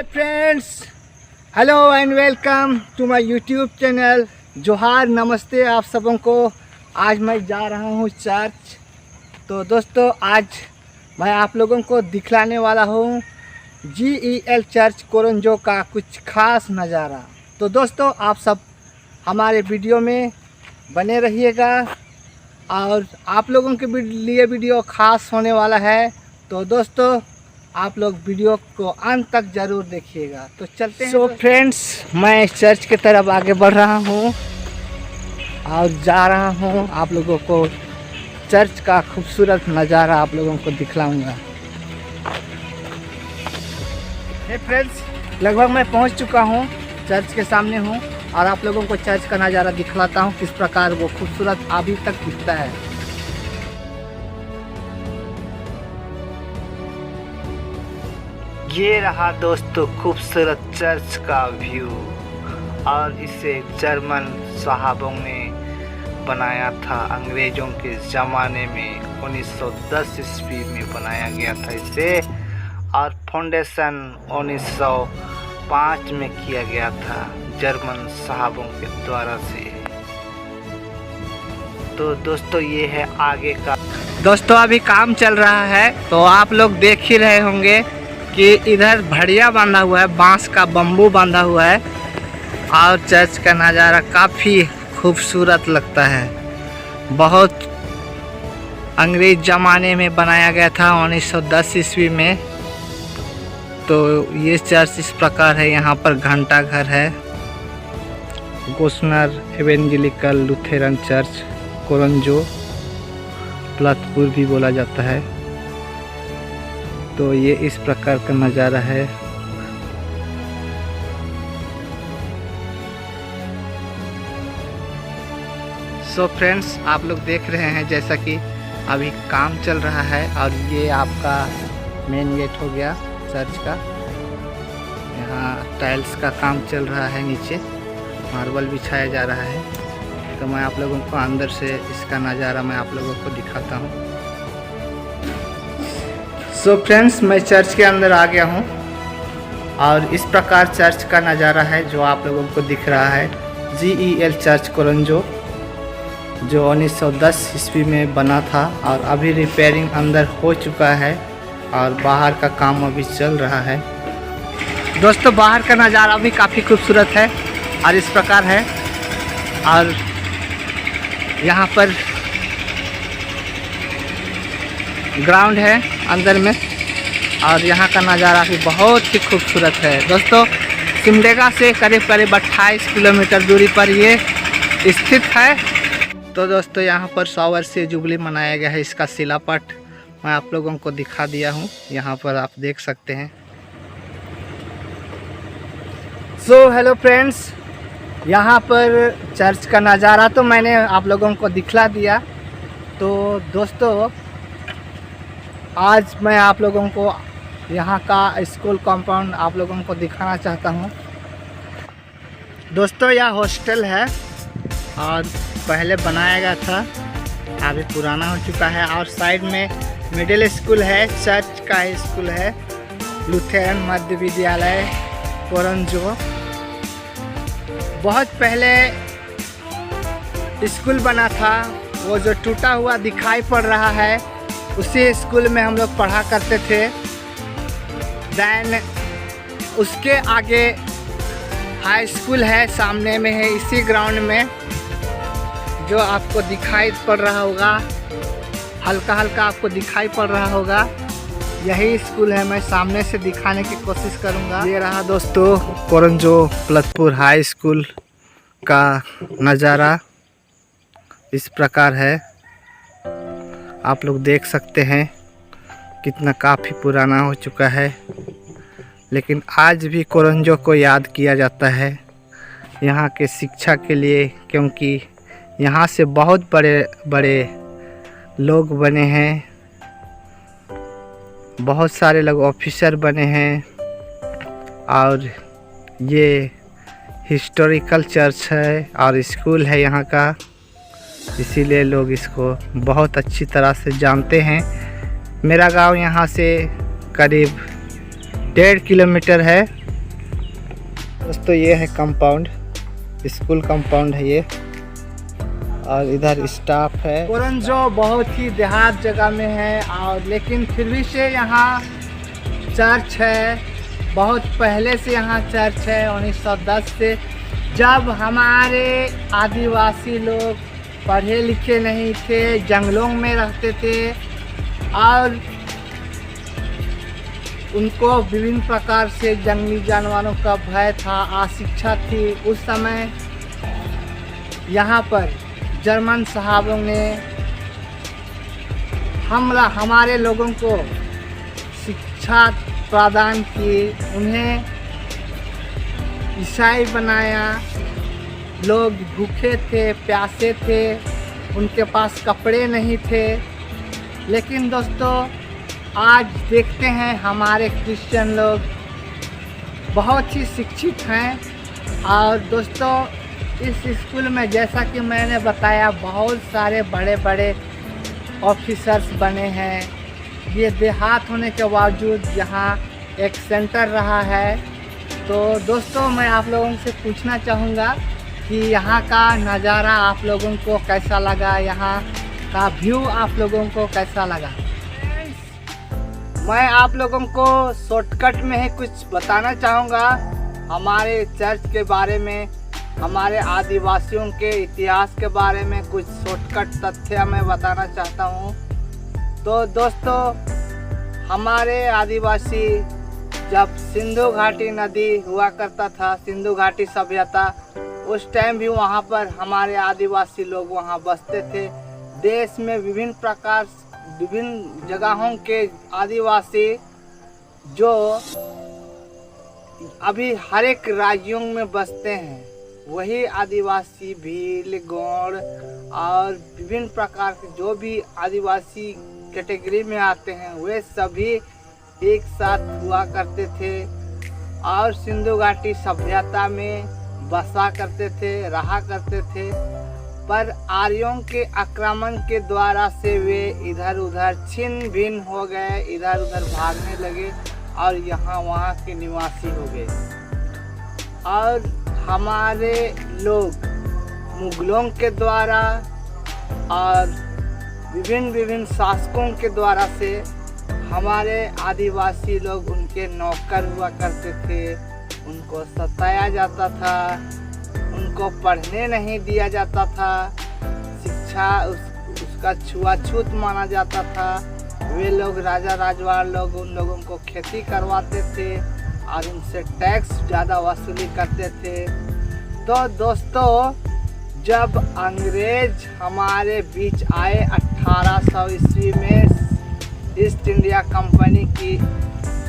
Friends, hello and welcome to my YouTube channel. जोहार, नमस्ते आप सबों को। आज मैं जा रहा हूँ चर्च। तो दोस्तों, आज मैं आप लोगों को दिखलाने वाला हूँ GEL चर्च कोरंजो का कुछ खास नज़ारा। तो दोस्तों, आप सब हमारे वीडियो में बने रहिएगा और आप लोगों के लिए वीडियो खास होने वाला है। तो दोस्तों, आप लोग वीडियो को अंत तक ज़रूर देखिएगा। तो चलते हैं। सो फ्रेंड्स, मैं चर्च की तरफ आगे बढ़ रहा हूँ और जा रहा हूँ आप लोगों को चर्च का खूबसूरत नज़ारा आप लोगों को दिखलाऊंगा। हे फ्रेंड्स, लगभग मैं पहुँच चुका हूँ, चर्च के सामने हूँ और आप लोगों को चर्च का नज़ारा दिखलाता हूँ किस प्रकार वो खूबसूरत अभी तक दिखता है। ये रहा दोस्तों खूबसूरत चर्च का व्यू, और इसे जर्मन साहबों ने बनाया था। अंग्रेज़ों के ज़माने में 1910 ईस्वी में बनाया गया था इसे, और फाउंडेशन 1905 में किया गया था जर्मन साहबों के द्वारा से। तो दोस्तों, ये है आगे का। दोस्तों, अभी काम चल रहा है तो आप लोग देख ही रहे होंगे कि इधर भड़िया बांधा हुआ है, बांस का बम्बू बांधा हुआ है, और चर्च का नज़ारा काफ़ी खूबसूरत लगता है। बहुत अंग्रेज ज़माने में बनाया गया था 1910 ईस्वी में। तो ये चर्च इस प्रकार है। यहाँ पर घंटा घर है, गोस्नर एवेंजेलिकल लुथेरन चर्च कोरंजो, प्लतपुर भी बोला जाता है। तो ये इस प्रकार का नज़ारा है। सो फ्रेंड्स, आप लोग देख रहे हैं जैसा कि अभी काम चल रहा है, और ये आपका मेन गेट हो गया चर्च का। यहाँ टाइल्स का काम चल रहा है, नीचे मार्बल बिछाया जा रहा है। तो मैं आप लोगों को अंदर से इसका नज़ारा मैं आप लोगों को दिखाता हूँ। सो फ्रेंड्स, मैं चर्च के अंदर आ गया हूँ और इस प्रकार चर्च का नज़ारा है जो आप लोगों को दिख रहा है। GEL चर्च कोरंजो जो 1910 ईस्वी में बना था, और अभी रिपेयरिंग अंदर हो चुका है और बाहर का काम अभी चल रहा है। दोस्तों, बाहर का नज़ारा भी काफ़ी खूबसूरत है और इस प्रकार है। और यहाँ पर ग्राउंड है अंदर में, और यहाँ का नज़ारा भी बहुत ही खूबसूरत है। दोस्तों, सिमडेगा से करीब 28 किलोमीटर दूरी पर ये स्थित है। तो दोस्तों, यहाँ पर 100 वर्षीय जुबली मनाया गया है। इसका शिलापट मैं आप लोगों को दिखा दिया हूँ, यहाँ पर आप देख सकते हैं। सो हेलो फ्रेंड्स, यहाँ पर चर्च का नज़ारा तो मैंने आप लोगों को दिखला दिया। तो दोस्तों, आज मैं आप लोगों को यहाँ का स्कूल कंपाउंड आप लोगों को दिखाना चाहता हूँ। दोस्तों, यह हॉस्टल है और पहले बनाया गया था, अभी पुराना हो चुका है। और साइड में मिडिल स्कूल है, चर्च का स्कूल है, लुथेरन मध्य विद्यालय कोरंजो। बहुत पहले स्कूल बना था, वो जो टूटा हुआ दिखाई पड़ रहा है, उसी स्कूल में हम लोग पढ़ा करते थे। देन उसके आगे हाई स्कूल है, सामने में है, इसी ग्राउंड में जो आपको दिखाई पड़ रहा होगा, हल्का हल्का आपको दिखाई पड़ रहा होगा, यही स्कूल है। मैं सामने से दिखाने की कोशिश करूंगा। ये रहा दोस्तों कोरंजो प्लतपुर हाई स्कूल का नज़ारा, इस प्रकार है। आप लोग देख सकते हैं कितना काफ़ी पुराना हो चुका है, लेकिन आज भी कोरंजो को याद किया जाता है यहाँ के शिक्षा के लिए, क्योंकि यहाँ से बहुत बड़े बड़े लोग बने हैं, बहुत सारे लोग ऑफिसर बने हैं। और ये हिस्टोरिकल चर्च है और स्कूल है यहाँ का, इसीलिए लोग इसको बहुत अच्छी तरह से जानते हैं। मेरा गांव यहाँ से करीब 1.5 किलोमीटर है दोस्तों ये है कंपाउंड, स्कूल कंपाउंड है ये, और इधर स्टाफ है। कोरंजो बहुत ही देहात जगह में है, और लेकिन फिर भी से यहाँ चर्च है। बहुत पहले से यहाँ चर्च है, 1910 से, जब हमारे आदिवासी लोग पढ़े लिखे नहीं थे, जंगलों में रहते थे और उनको विभिन्न प्रकार से जंगली जानवरों का भय था, अशिक्षा थी। उस समय यहाँ पर जर्मन साहबों ने हमारे लोगों को शिक्षा प्रदान की, उन्हें ईसाई बनाया। लोग भूखे थे, प्यासे थे, उनके पास कपड़े नहीं थे। लेकिन दोस्तों आज देखते हैं हमारे क्रिश्चियन लोग बहुत ही शिक्षित हैं। और दोस्तों इस स्कूल में जैसा कि मैंने बताया बहुत सारे बड़े बड़े ऑफिसर्स बने हैं। ये देहात होने के बावजूद यहाँ एक सेंटर रहा है। तो दोस्तों मैं आप लोगों से पूछना चाहूँगा कि यहाँ का नज़ारा आप लोगों को कैसा लगा, यहाँ का व्यू आप लोगों को कैसा लगा। मैं आप लोगों को शॉर्टकट में ही कुछ बताना चाहूँगा हमारे चर्च के बारे में, हमारे आदिवासियों के इतिहास के बारे में कुछ शॉर्टकट तथ्य मैं बताना चाहता हूँ। तो दोस्तों हमारे आदिवासी जब सिंधु घाटी नदी हुआ करता था, सिंधु घाटी सभ्यता, उस टाइम भी वहाँ पर हमारे आदिवासी लोग वहाँ बसते थे। देश में विभिन्न जगहों के आदिवासी जो अभी हर एक राज्यों में बसते हैं, वही आदिवासी भील, गौड़ और विभिन्न प्रकार के जो भी आदिवासी कैटेगरी में आते हैं वे सभी एक साथ हुआ करते थे और सिंधु घाटी सभ्यता में बसा करते थे, रहा करते थे। पर आर्यों के आक्रमण के द्वारा से वे इधर उधर छिन्न भिन्न हो गए, इधर उधर भागने लगे और यहाँ वहाँ के निवासी हो गए। और हमारे लोग मुगलों के द्वारा और विभिन्न शासकों के द्वारा से हमारे आदिवासी लोग उनके नौकर हुआ करते थे। उनको सताया जाता था, उनको पढ़ने नहीं दिया जाता था, शिक्षा उसका छुआछूत माना जाता था। वे लोग राजा राजवाड़ लोग उन लोगों को खेती करवाते थे और उनसे टैक्स ज़्यादा वसूली करते थे। तो दोस्तों जब अंग्रेज हमारे बीच आए 1800 ईस्वी में, ईस्ट इंडिया कंपनी की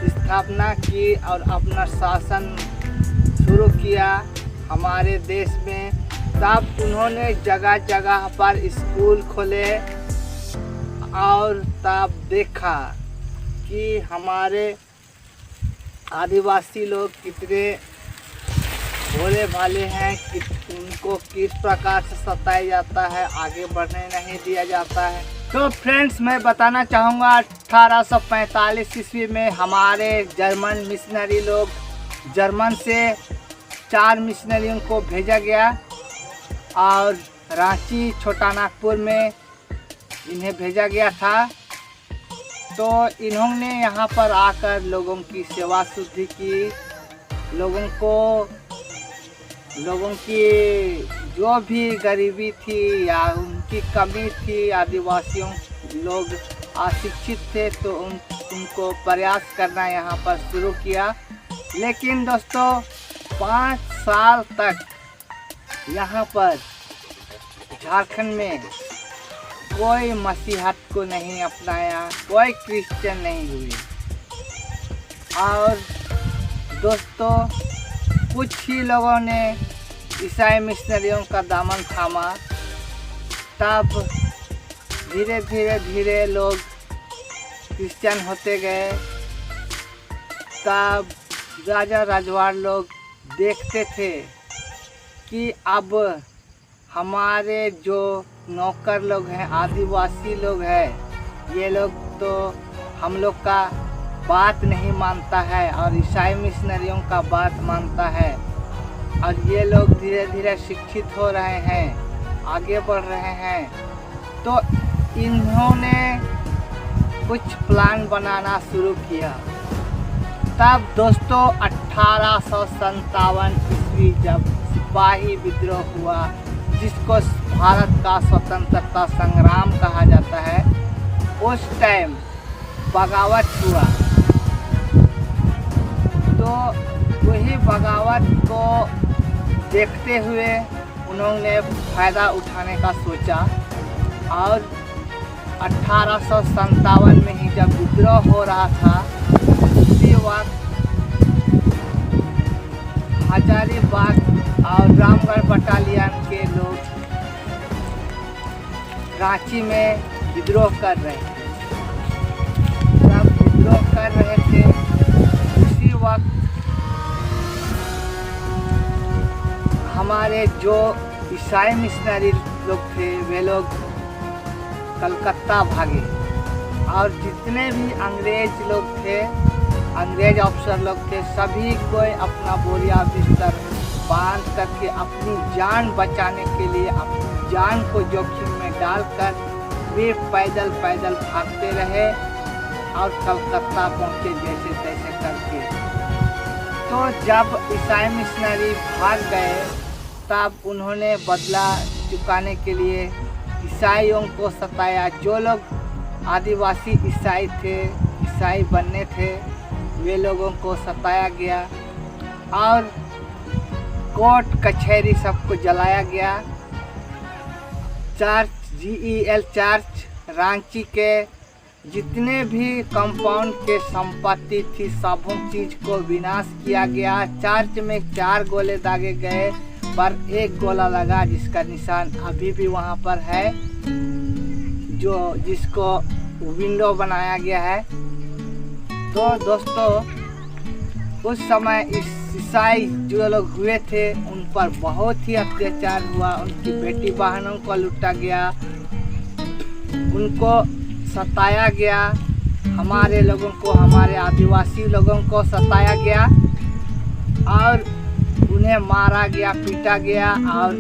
स्थापना की और अपना शासन शुरू किया हमारे देश में, तब उन्होंने जगह जगह पर स्कूल खोले और तब देखा कि हमारे आदिवासी लोग कितने भोले भाले हैं, कि उनको किस प्रकार से सताया जाता है, आगे बढ़ने नहीं दिया जाता है। तो फ्रेंड्स मैं बताना चाहूँगा 1845 ईस्वी में हमारे जर्मन मिशनरी लोग, जर्मन से 4 मिशनरियों को भेजा गया और रांची, छोटा नागपुर में इन्हें भेजा गया था। तो इन्होंने यहाँ पर आकर लोगों की सेवा शुद्धि की, लोगों की जो भी गरीबी थी या उनकी कमी थी, आदिवासियों लोग अशिक्षित थे तो उनको प्रयास करना यहाँ पर शुरू किया। लेकिन दोस्तों 5 साल तक यहाँ पर झारखंड में कोई मसीहत को नहीं अपनाया, कोई क्रिश्चियन नहीं हुए। और दोस्तों कुछ ही लोगों ने ईसाई मिशनरियों का दामन थामा, तब धीरे धीरे लोग क्रिश्चियन होते गए। तब राजा राजवाड़ लोग देखते थे कि अब हमारे जो नौकर लोग हैं, आदिवासी लोग हैं, ये लोग तो हम लोग का बात नहीं मानता है और ईसाई मिशनरियों का बात मानता है। और ये लोग धीरे धीरे शिक्षित हो रहे हैं, आगे बढ़ रहे हैं। तो इन्होंने कुछ प्लान बनाना शुरू किया। तब दोस्तों 1857 ईस्वी जब सिपाही विद्रोह हुआ, जिसको भारत का स्वतंत्रता संग्राम कहा जाता है, उस टाइम बगावत हुआ। तो वही बगावत को देखते हुए उन्होंने फ़ायदा उठाने का सोचा और 1857 में ही जब विद्रोह हो रहा था, उसी वक्त हजारीबाग और रामगढ़ बटालियन के लोग रांची में विद्रोह कर रहे थे। जब विद्रोह कर रहे थे, उसी वक्त हमारे जो ईसाई मिशनरी लोग थे, वे लोग कलकत्ता भागे और जितने भी अंग्रेज लोग थे, अंग्रेज अफसर लोग थे, सभी कोई अपना बोरिया बिस्तर बांध करके अपनी जान बचाने के लिए अपनी जान को जोखिम में डालकर वे पैदल पैदल भागते रहे और कलकत्ता पहुँचे जैसे तैसे करके। तो जब ईसाई मिशनरी भाग गए, तब उन्होंने बदला चुकाने के लिए ईसाइयों को सताया। जो लोग आदिवासी ईसाई थे, ईसाई बनने थे, वे लोगों को सताया गया और कोर्ट कचहरी सबको जलाया गया। चर्च GEL चर्च, रांची के जितने भी कंपाउंड के संपत्ति थी, सबों चीज़ को विनाश किया गया। चर्च में 4 गोले दागे गए, पर 1 गोला लगा, जिसका निशान अभी भी वहाँ पर है, जिसको विंडो बनाया गया है। तो दोस्तों, उस समय ईसाई जो लोग हुए थे, उन पर बहुत ही अत्याचार हुआ। उनकी बेटी बहनों को लूटा गया, उनको सताया गया, हमारे लोगों को, हमारे आदिवासी लोगों को सताया गया और उन्हें मारा गया, पीटा गया और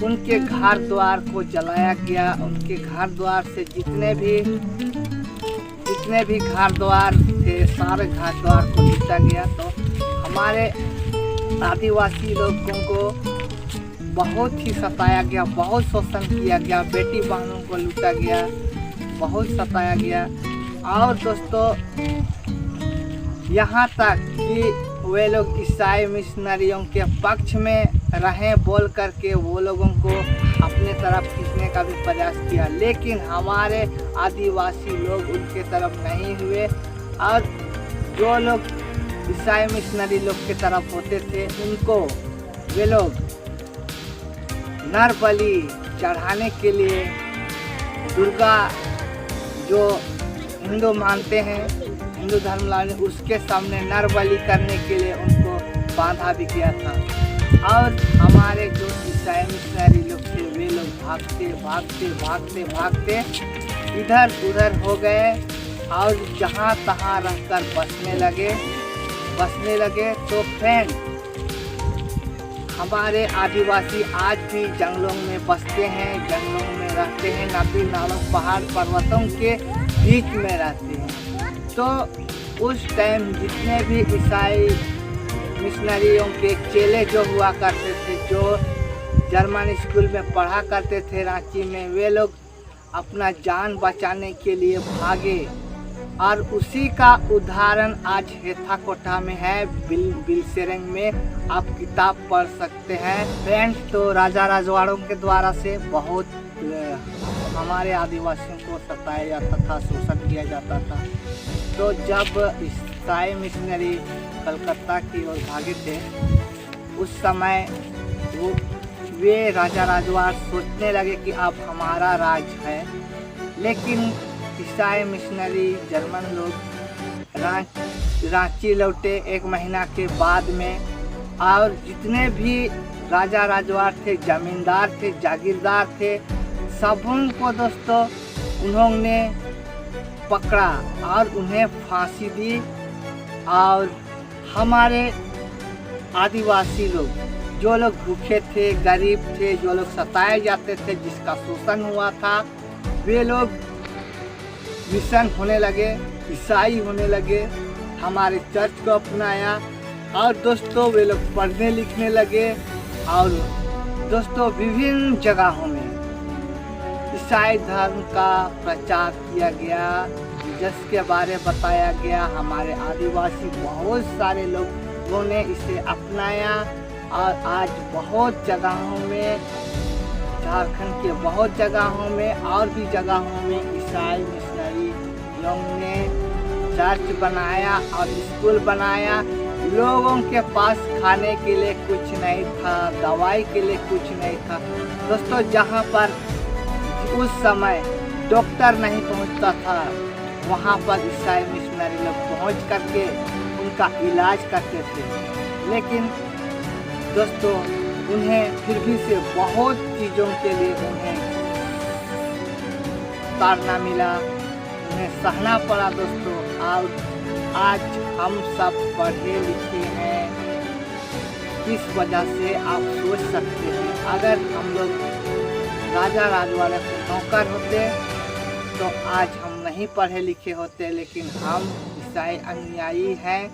उनके घर द्वार को जलाया गया। उनके घर द्वार से जितने भी घर द्वार थे, सारे घर द्वार को लूटा गया। तो हमारे आदिवासी लोगों को बहुत ही सताया गया, बहुत शोषण किया गया, बेटी बहनों को लूटा गया, बहुत सताया गया। और दोस्तों, यहाँ तक कि वे लोग ईसाई मिशनरियों के पक्ष में रहें बोल करके वो लोगों को अपने तरफ खींचने का भी प्रयास किया, लेकिन हमारे आदिवासी लोग उनके तरफ नहीं हुए। और जो लोग ईसाई मिशनरी लोग के तरफ होते थे, उनको वे लोग नर बलि चढ़ाने के लिए दुर्गा, जो हिंदू मानते हैं, हिंदू धर्म लाने, उसके सामने नर बलि करने के लिए उनको बांधा भी गया था। और हमारे जो ईसाई मिशनरी लोग थे, वे लोग भागते भागते भागते भागते इधर उधर हो गए और जहाँ तहाँ रहकर बसने लगे। तो फ्रेंड, हमारे आदिवासी आज भी जंगलों में बसते हैं, जंगलों में रहते हैं, नदी नालों, पहाड़ पर्वतों के बीच में रहते हैं। तो उस टाइम जितने भी ईसाई मिशनरियों के चेले जो हुआ करते थे, जो जर्मन स्कूल में पढ़ा करते थे रांची में, वे लोग अपना जान बचाने के लिए भागे। और उसी का उदाहरण आज हेथाकोटा में है, बिलसेरंग में आप किताब पढ़ सकते हैं। फ्रेंड्स, तो राजा राजवाड़ों के द्वारा से बहुत हमारे आदिवासियों को सताया जाता था, शोषण किया जाता था। तो जब ईसाई मिशनरी कलकत्ता की ओर भागे थे, उस समय वे राजा राजवाड़ सोचने लगे कि अब हमारा राज है। लेकिन ईसाई मिशनरी जर्मन लोग रांची लौटे 1 महीना के बाद में, और जितने भी राजा राजवाड़ थे, जमींदार थे, जागीरदार थे, सबों को दोस्तों उन्होंने पकड़ा और उन्हें फांसी दी। और हमारे आदिवासी लोग, जो लोग भूखे थे, गरीब थे, जो लोग सताए जाते थे, जिसका शोषण हुआ था, वे लोग मिशन होने लगे, ईसाई होने लगे, हमारे चर्च को अपनाया और दोस्तों वे लोग पढ़ने लिखने लगे। और दोस्तों विभिन्न जगहों में ईसाई धर्म का प्रचार किया गया, जिसके बारे में बताया गया। हमारे आदिवासी बहुत सारे लोगों ने इसे अपनाया और आज बहुत जगहों में, झारखंड के बहुत जगहों में और भी जगहों में ईसाई मिशनरी लोगों ने चर्च बनाया और स्कूल बनाया। लोगों के पास खाने के लिए कुछ नहीं था, दवाई के लिए कुछ नहीं था दोस्तों। जहाँ पर उस समय डॉक्टर नहीं पहुँचता था, वहाँ पर ईसाई मिशनरी लोग पहुँच करके उनका इलाज करते थे। लेकिन दोस्तों उन्हें फिर भी से बहुत चीज़ों के लिए उन्हें ताड़ना मिला, उन्हें सहना पड़ा दोस्तों। और आज हम सब पढ़े लिखे हैं, किस वजह से आप सोच सकते हैं। अगर हम लोग राजा राजवाड़े के नौकर होते तो आज हम नहीं पढ़े लिखे होते, लेकिन हम ईसाई अनुयायी हैं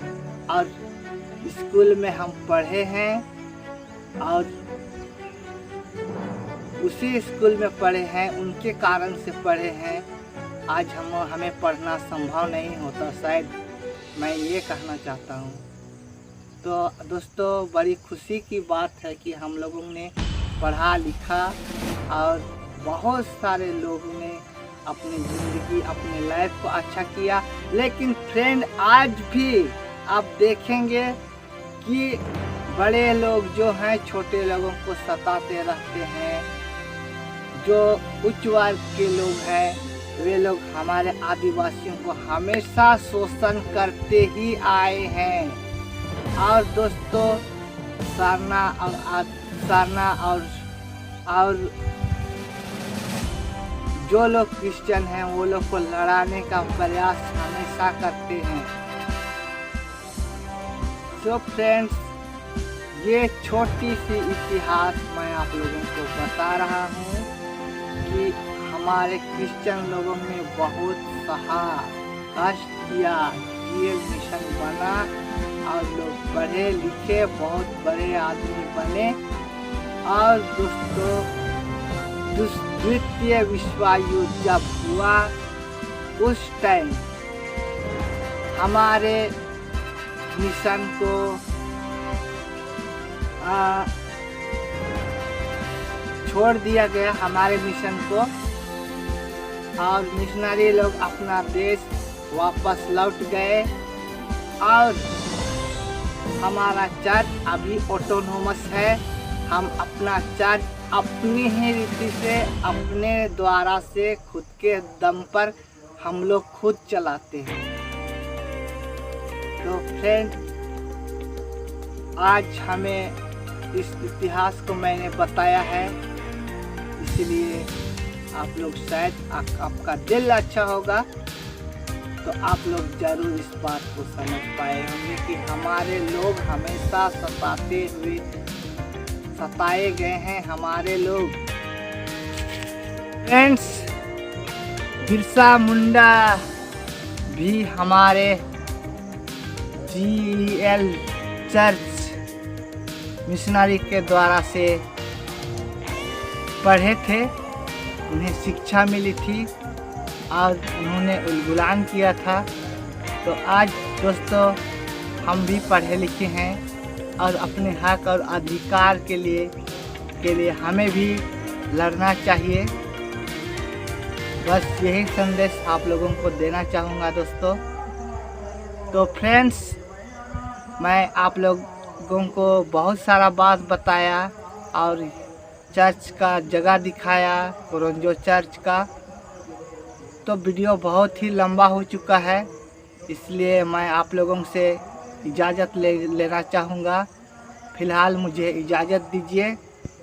और स्कूल में हम पढ़े हैं और उसी स्कूल में पढ़े हैं, उनके कारण से पढ़े हैं। आज हमें पढ़ना संभव नहीं होता, शायद मैं ये कहना चाहता हूँ। तो दोस्तों बड़ी खुशी की बात है कि हम लोगों ने पढ़ा लिखा और बहुत सारे लोगों ने अपनी ज़िंदगी, अपने लाइफ को अच्छा किया। लेकिन फ्रेंड आज भी आप देखेंगे कि बड़े लोग जो हैं छोटे लोगों को सताते रहते हैं। जो उच्च वर्ग के लोग हैं वे लोग हमारे आदिवासियों को हमेशा शोषण करते ही आए हैं। और दोस्तों सरना और जो लोग क्रिश्चियन हैं वो लोग को लड़ाने का प्रयास हमेशा करते हैं। सो फ्रेंड्स, ये छोटी सी इतिहास मैं आप लोगों को बता रहा हूँ कि हमारे क्रिश्चियन लोगों ने बहुत सहा, कष्ट किया, ये मिशन बना और लोग पढ़े लिखे बहुत बड़े आदमी बने। और दोस्तों द्वितीय विश्व युद्ध जब हुआ उस टाइम हमारे मिशन को छोड़ दिया गया, हमारे मिशन को, और मिशनरी लोग अपना देश वापस लौट गए। और हमारा चर्च अभी ऑटोनोमस है, हम अपना चर्च अपनी ही रीति से, अपने द्वारा से, खुद के दम पर हम लोग खुद चलाते हैं। तो फ्रेंड आज हमें इस इतिहास को मैंने बताया है, इसलिए आप लोग शायद आपका दिल अच्छा होगा तो आप लोग जरूर इस बात को समझ पाए होंगे कि हमारे लोग हमेशा सताए गए हैं। हमारे लोग फ्रेंड्स, बिरसा मुंडा भी हमारे GEL चर्च मिशनरी के द्वारा से पढ़े थे, उन्हें शिक्षा मिली थी और उन्होंने उलगुलान किया था। तो आज दोस्तों हम भी पढ़े लिखे हैं और अपने हक और अधिकार के लिए हमें भी लड़ना चाहिए। बस यही संदेश आप लोगों को देना चाहूँगा दोस्तों। तो फ्रेंड्स, मैं आप लोगों को बहुत सारा बात बताया और चर्च का जगह दिखाया, कोरंजो चर्च का। तो वीडियो बहुत ही लंबा हो चुका है, इसलिए मैं आप लोगों से इजाज़त लेना चाहूँगा। फ़िलहाल मुझे इजाज़त दीजिए,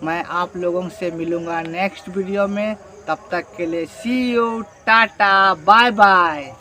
मैं आप लोगों से मिलूँगा नेक्स्ट वीडियो में। तब तक के लिए सी यू, टाटा, बाय बाय।